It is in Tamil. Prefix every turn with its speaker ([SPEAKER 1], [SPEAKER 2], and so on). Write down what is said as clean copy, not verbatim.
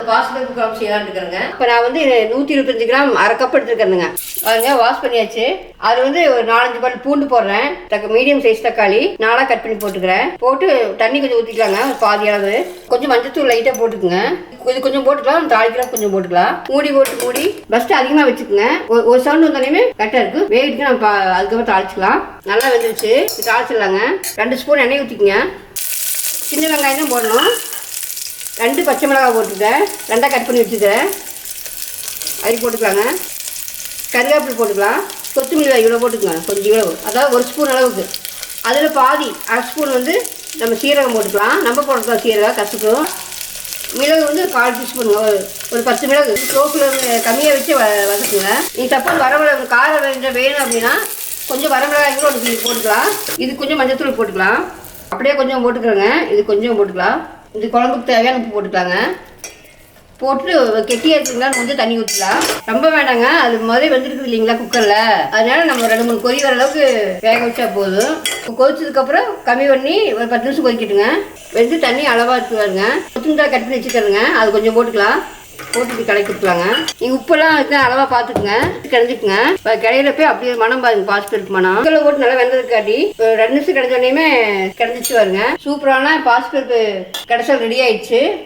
[SPEAKER 1] பாசிப்பருப்பு குழம்பு செய்யலான்னு இருக்கிறேங்க. இப்போ நான் வந்து 125 கிராம் அரை கப் எடுத்துருக்கேனுங்க. அதுங்க வாஷ் பண்ணியாச்சு. அது வந்து ஒரு 4-5 பல் பூண்டு போடுறேன். மீடியம் சைஸ் தக்காளி 4 கட் பண்ணி போட்டுக்கிறேன். போட்டு தண்ணி கொஞ்சம் ஊற்றிக்கலாங்க, பாதி அளவு. கொஞ்சம் மஞ்சத்தூள் லைட்டாக போட்டுக்குங்க. இது கொஞ்சம் போட்டுக்கலாம், தாளிக்கலாம் கொஞ்சம் போட்டுக்கலாம். மூடி ஃபஸ்ட்டு அதிகமாக வச்சுக்கோங்க. ஒரு சவுண்ட் வந்தாலுமே கரெக்டாக இருக்குது. வேகிட்டு நம்ம அதுக்கப்புறம் தாளிச்சிக்கலாம். நல்லா வெந்துருச்சு, தாளிச்சிடலாங்க. 2 ஸ்பூன் எண்ணெய் ஊற்றிக்குங்க. சின்ன வெங்காயம் தான் போடணும். 2 பச்சை மிளகாய் போட்டுக்கிறேன், 2 கட் பண்ணி வச்சுக்கிறேன். அது போட்டுக்கலாங்க. கருவேப்பிலை போட்டுக்கலாம். கொத்தமல்லி இவ்வளோ போட்டுக்கோங்க, கொஞ்சம் இவ்வளோ, அதாவது 1 ஸ்பூன் அளவுக்கு. அதில் பாதி அரை ஸ்பூன் வந்து நம்ம சீரகம் போட்டுக்கலாம். நம்ம போட்டுக்கலாம் சீரகம் கற்றுக்கும். மிளகு வந்து 1/4 டீஸ்பூனுங்க, ஒரு 10 மிளகு. ஸ்டோவில் கம்மியாக வச்சு வதக்குங்க. நீங்கள் சப்போஸ் வரமிளகு காரம் வேணும் அப்படின்னா கொஞ்சம் வரமிளகாய் கூட ஒன்று போட்டுக்கலாம். இது கொஞ்சம் மஞ்சத்தூள் போட்டுக்கலாம். அப்படியே கொஞ்சம் போட்டுக்கிறேங்க. இது கொஞ்சம் போட்டுக்கலாம். இது குழம்புக்கு தேவையான உப்பு போட்டுக்கலாங்க. போட்டு கெட்டியாக இருக்குங்களா கொஞ்சம் தண்ணி ஊற்றிக்கலாம். ரொம்ப வேண்டாங்க, அது முதல்ல வெந்துருக்குது இல்லைங்களா குக்கரில். அதனால நம்ம 2-3 கொதி வர அளவுக்கு வேக வச்சா போதும். கொதிச்சதுக்கப்புறம் கம்மி பண்ணி ஒரு 10 நிமிஷம் கொதிக்கிட்டுங்க. வெந்து தண்ணி அளவாக இருக்குவாருங்க. கொத்தமல்லி கட் பண்ணி வச்சுக்கிறேங்க, அது கொஞ்சம் போட்டுக்கலாம். போட்டுட்டு கலக்கி விட்டுலாங்க. நீங்கள் உப்பெல்லாம் இதுதான் அளவாக பார்த்துக்குங்க, கிடஞ்சிக்குங்க. இப்போ கிடையிறப்ப அப்படியே மனம் பாருங்க, பாசிப்பருப்பு மனம். உங்களை போட்டு நல்லா வெந்ததுக்காட்டி 2 நிமிஷம் கிடச்சோடனே கிடஞ்சிச்சு வருங்க. சூப்பரான பாசிப்பருப்பு கடைசல் ரெடி ஆயிடுச்சு.